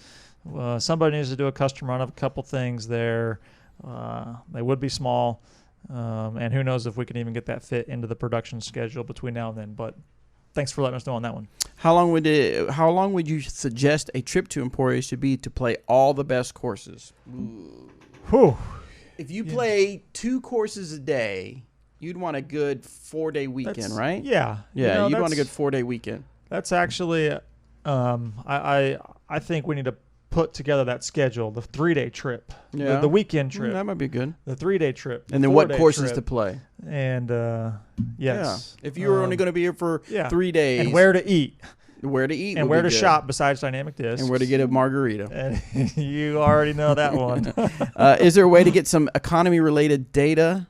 Somebody needs to do a custom run of a couple things there. They would be small. And who knows if we can even get that fit into the production schedule between now and then. But thanks for letting us know on that one. How long would you suggest a trip to Emporia should be to play all the best courses? Whew. If you play 2 courses a day, you'd want a good 4-day weekend, right? Yeah. Yeah, you'd want a good 4-day weekend. That's actually, I think we need to put together that schedule, the 3-day trip, the weekend trip, That might be good. the 3-day trip, And then what 4-day courses trip. to play? And yes, If you were only going to be here for 3 days, and where to eat, and where to shop besides Dynamic Discs, and where to get a margarita. And you already know that one. Is there a way to get some economy-related data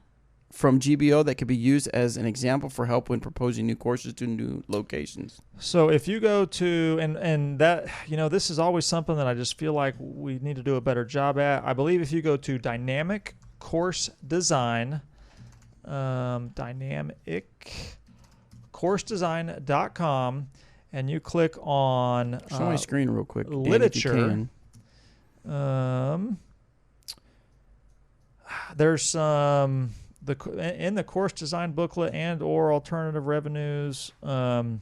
from GBO that could be used as an example for help when proposing new courses to new locations? So if you go to, and that, this is always something that I just feel like we need to do a better job at. I believe if you go to Dynamic Course Design, dynamiccoursedesign.com, and you click on Show my screen real quick. Dan, literature. There's some in the course design booklet and or alternative revenues. You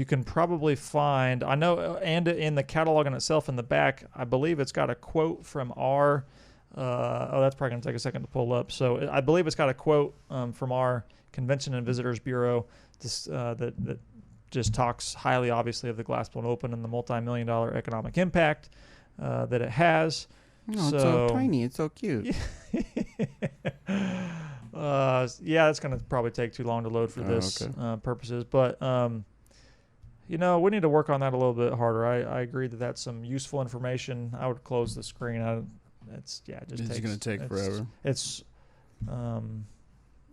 can probably find, I know, and in the catalog in itself in the back, I believe it's got a quote from our. That's probably going to take a second to pull up. So I believe it's got a quote from our Convention and Visitors Bureau that just talks highly, obviously, of the Glass Blown Open and the multi-million-dollar economic impact that it has. Oh, it's so tiny. It's so cute. That's going to probably take too long to load for this purposes. But, we need to work on that a little bit harder. I agree that that's some useful information. I would close the screen. It's going to take forever. It's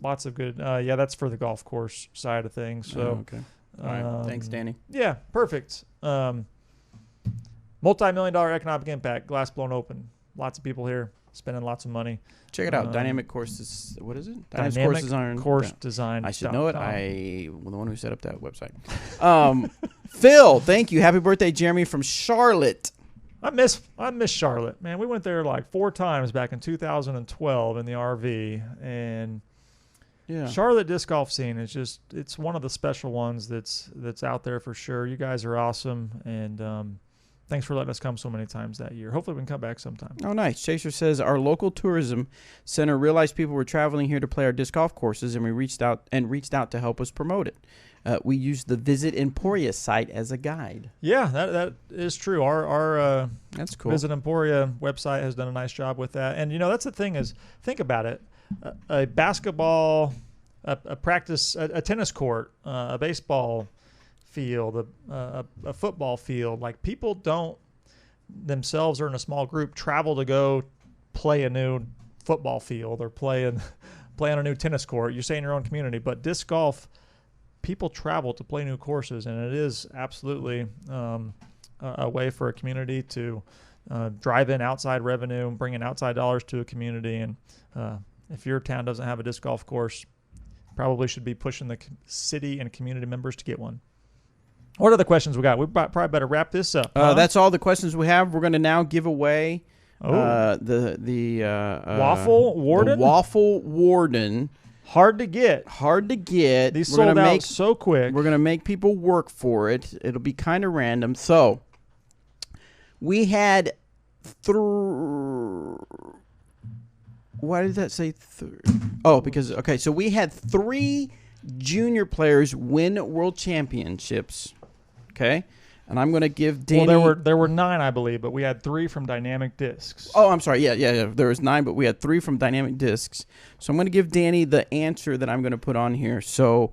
lots of good. That's for the golf course side of things. So, all right. Thanks, Danny. Yeah, perfect. Multi-million-dollar economic impact. Glass blown open. Lots of people here spending lots of money. Check it out. Dynamic Courses. What is it? Dynamic Course Design. I should know it. I'm the one who set up that website. Phil, thank you. Happy birthday, Jeremy from Charlotte. I miss Charlotte, man. We went there like 4 times back in 2012 in the RV, and Charlotte disc golf scene is it's one of the special ones that's out there for sure. You guys are awesome, and thanks for letting us come so many times that year. Hopefully we can come back sometime. Oh, nice. Chaser says our local tourism center realized people were traveling here to play our disc golf courses, and we reached out to help us promote it. We used the Visit Emporia site as a guide. Yeah, that is true. Our That's cool. Visit Emporia website has done a nice job with that. And, that's the thing is, think about it. A basketball, a practice, a tennis court, a baseball field, a football field. Like, people don't themselves or in a small group travel to go play a new football field or play on a new tennis court. You say in your own community. But disc golf, people travel to play new courses, and it is absolutely a way for a community to drive in outside revenue and bring in outside dollars to a community. And if your town doesn't have a disc golf course, probably should be pushing the city and community members to get one. What other questions we got? We probably better wrap this up. That's all the questions we have. We're going to now give away the Waffle Warden. The Waffle Warden. Hard to get. These sold out so quick. We're going to make people work for it. It'll be kind of random. So we had why did that say okay, so we had 3 junior players win world championships. Okay? And I'm going to give Danny... Well, there were 9, I believe, but we had 3 from Dynamic Discs. Oh, I'm sorry. Yeah. There was 9, but we had 3 from Dynamic Discs. So I'm going to give Danny the answer that I'm going to put on here. So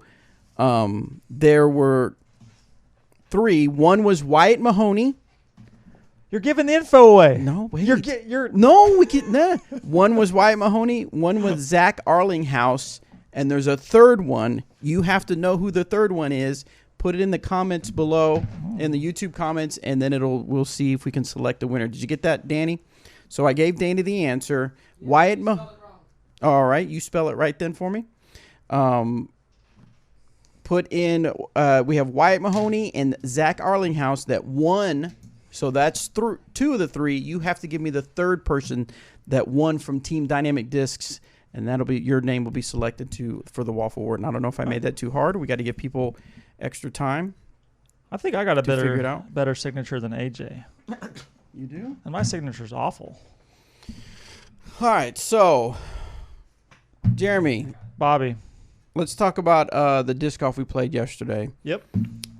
there were 3. One was Wyatt Mahoney. You're giving the info away. No, wait. No, we can. Nah. One was Wyatt Mahoney. One was Zach Arlinghouse. And there's a third one. You have to know who the third one is. Put it in the comments below, in the YouTube comments, and then we'll see if we can select a winner. Did you get that, Danny? So I gave Danny the answer. Yeah, Wyatt Mahoney. All right, you spell it right then for me. Put in, we have Wyatt Mahoney and Zach Arlinghouse that won. So that's 2 of the 3. You have to give me the third person that won from Team Dynamic Discs, and that'll be your name will be selected for the Waffle Award. And I don't know if I made that too hard. We got to give people extra time. I think I got a figure it out. better signature than AJ. You do? And my signature's awful. All right, so Jeremy, Bobby, let's talk about the disc golf we played yesterday. Yep.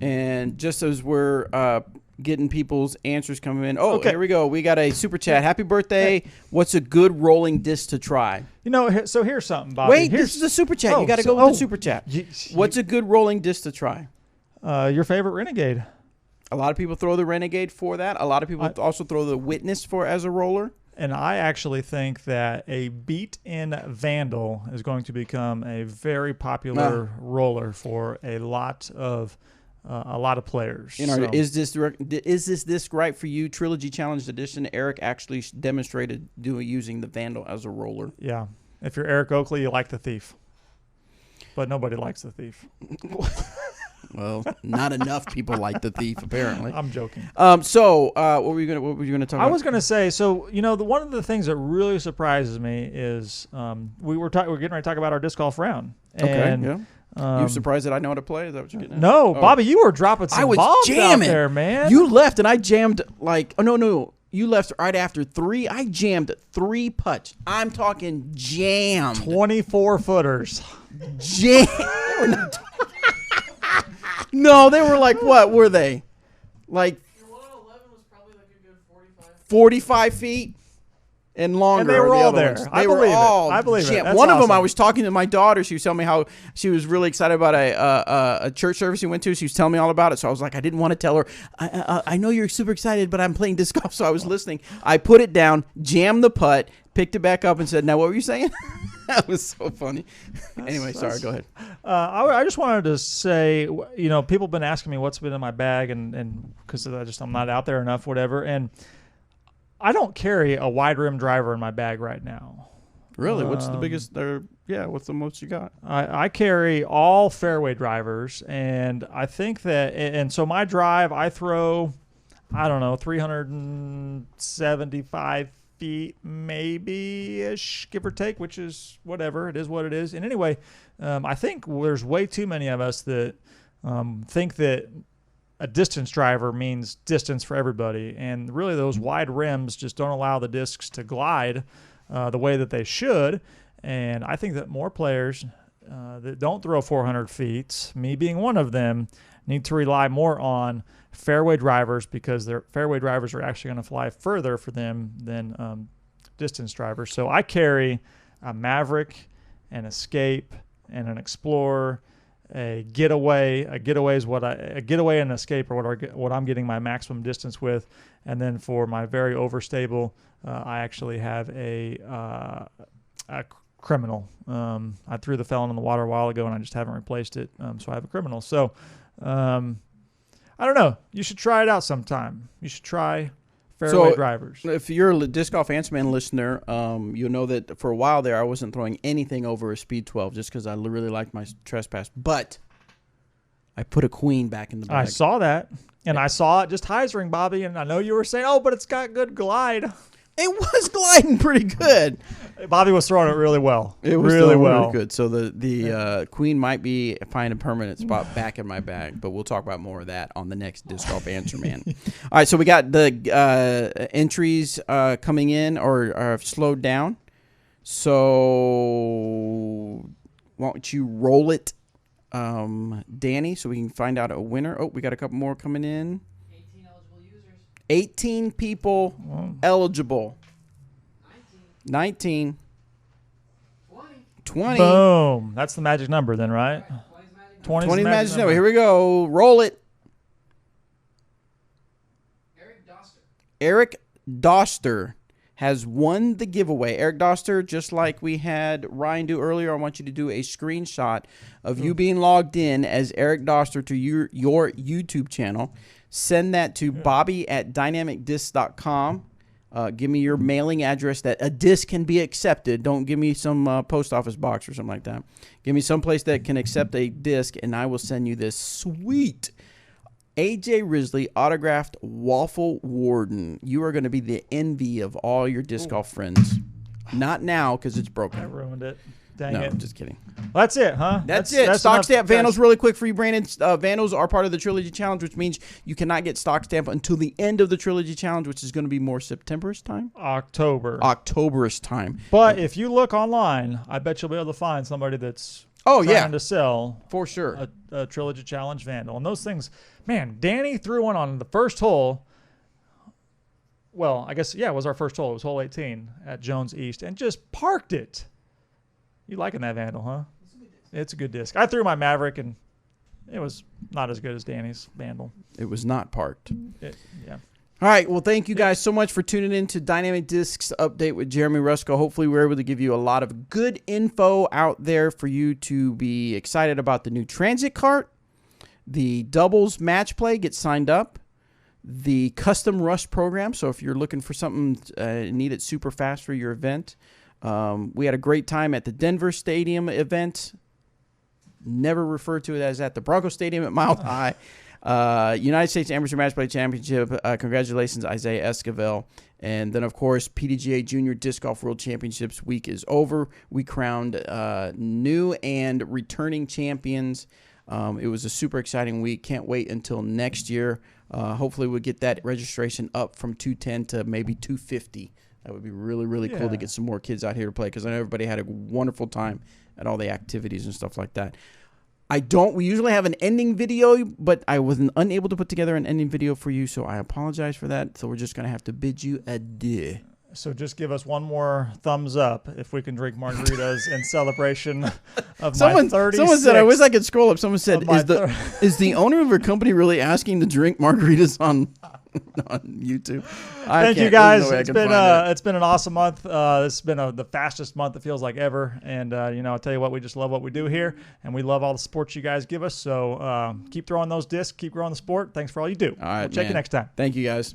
And just as we're getting people's answers coming in. Oh, okay. Here we go. We got a super chat. Happy birthday. What's a good rolling disc to try? So here's something, Bobby. Wait, this is a super chat. You got to go with the super chat. What's a good rolling disc to try? Your favorite Renegade. A lot of people throw the Renegade for that. A lot of people also throw the Witness as a roller. And I actually think that a beat-in Vandal is going to become a very popular roller for a lot of players. Is this disc right for you? Trilogy Challenge Edition. Eric actually demonstrated using the Vandal as a roller. Yeah. If you're Eric Oakley, you like the Thief. But nobody likes the Thief. Well, not enough people like the Thief, apparently. I'm joking. So what were you gonna talk about? I was gonna say, one of the things that really surprises me is we're getting ready to talk about our disc golf round. And, okay. Yeah. You surprised that I know how to play? Is that what you're getting at? No, Bobby, you were dropping some bombs out there, man. You left and I jammed no. You left right after 3. I jammed 3 putts. I'm talking jammed. 24 footers. Jammed. No, they were like, what were they? Like Your 111 was probably like a good 45 feet and longer. And they were all there. They were all I believe it. That's one of them, awesome. I was talking to my daughter. She was telling me how she was really excited about a church service she went to. She was telling me all about it. So I was like, I didn't want to tell her. I know you're super excited, but I'm playing disc golf. So I was listening. I put it down, jammed the putt, picked it back up, and said, now what were you saying? That was so funny. Anyway, sorry, go ahead. I just wanted to say, people have been asking me what's been in my bag, and because I'm not out there enough, whatever. And I don't carry a wide rim driver in my bag right now. Really? What's the biggest? What's the most you got? I carry all fairway drivers, and I think that, and so my drive, I throw, 375 feet maybe-ish, give or take, which is whatever. It is what it is. And anyway, I think there's way too many of us that think that a distance driver means distance for everybody. And really those wide rims just don't allow the discs to glide the way that they should. And I think that more players that don't throw 400 feet, me being one of them, need to rely more on fairway drivers, because their fairway drivers are actually going to fly further for them than distance drivers. So I carry a Maverick, an Escape, and an Explorer. A getaway and an Escape are what I'm getting my maximum distance with. And then for my very overstable, I actually have a Criminal. I threw the Felon in the water a while ago, and I just haven't replaced it. So I have a Criminal. So I don't know. You should try it out sometime. You should try fairway drivers. If you're a Disc Golf Answer Man listener, you'll know that for a while there I wasn't throwing anything over a Speed 12 just because I really liked my Trespass. But I put a Queen back in the bag. I saw that, and I saw it just hyzering, Bobby, and I know you were saying, oh, but it's got good glide. It was gliding pretty good. Bobby was throwing it really well. It was really really good. So the Queen might be find a permanent spot back in my bag, but we'll talk about more of that on the next Disc Golf Answer Man. All right, so we got the entries coming in or have slowed down. So why don't you roll it, Danny, so we can find out a winner. Oh, we got a couple more coming in. 18 people eligible. 19. 20. Boom. That's the magic number then, right? 20 is the magic number. Here we go. Roll it. Eric Doster has won the giveaway. Eric Doster, just like we had Ryan do earlier, I want you to do a screenshot of you being logged in as Eric Doster to your YouTube channel. Send that to bobby@dynamicdisc.com. Give me your mailing address that a disc can be accepted. Don't give me some post office box or something like that. Give me some place that can accept a disc, and I will send you this sweet A.J. Risley autographed Waffle Warden. You are going to be the envy of all your disc golf friends. Not now, because it's broken. I ruined it. Dang no, it. I'm just kidding. Well, that's it, huh? That's it. Stock stamp Vandals really quick for you, Brandon. Vandals are part of the Trilogy Challenge, which means you cannot get stock stamp until the end of the Trilogy Challenge, which is going to be more September-ish time? October-ish time. But if you look online, I bet you'll be able to find somebody that's trying to sell for sure a Trilogy Challenge Vandal. And those things, man, Danny threw one on the first hole. Well, I guess, it was our first hole. It was hole 18 at Jones East, and just parked it. You liking that Vandal, huh? It's a good disc. I threw my Maverick, and it was not as good as Danny's Vandal. It was not parked. Yeah. All right. Well, thank you guys so much for tuning in to Dynamic Discs Update with Jeremy Rusco. Hopefully, we're able to give you a lot of good info out there for you to be excited about the new Transit Cart, the doubles match play. Get signed up. The Custom Rush program. So if you're looking for something, need it super fast for your event. We had a great time at the Denver Stadium event. Never referred to it as at the Bronco Stadium at Mile High. United States Amateur Match Play Championship. Congratulations, Isaiah Esquivel. And then, of course, PDGA Junior Disc Golf World Championships week is over. We crowned new and returning champions. It was a super exciting week. Can't wait until next year. Hopefully we'll get that registration up from 210 to maybe 250. That would be really, really cool to get some more kids out here to play, because I know everybody had a wonderful time at all the activities and stuff like that. We usually have an ending video, but I wasn't unable to put together an ending video for you, so I apologize for that. So we're just going to have to bid you adieu. So just give us one more thumbs up if we can drink margaritas in celebration of my 36th. Someone said, I wish I could scroll up. Someone said, is the owner of your company really asking to drink margaritas on YouTube? Thank you guys. It's been an awesome month. It's been the fastest month it feels like ever. And I'll tell you what, we just love what we do here, and we love all the support you guys give us. So keep throwing those discs, keep growing the sport. Thanks for all you do. All right, we'll check you next time. Thank you guys.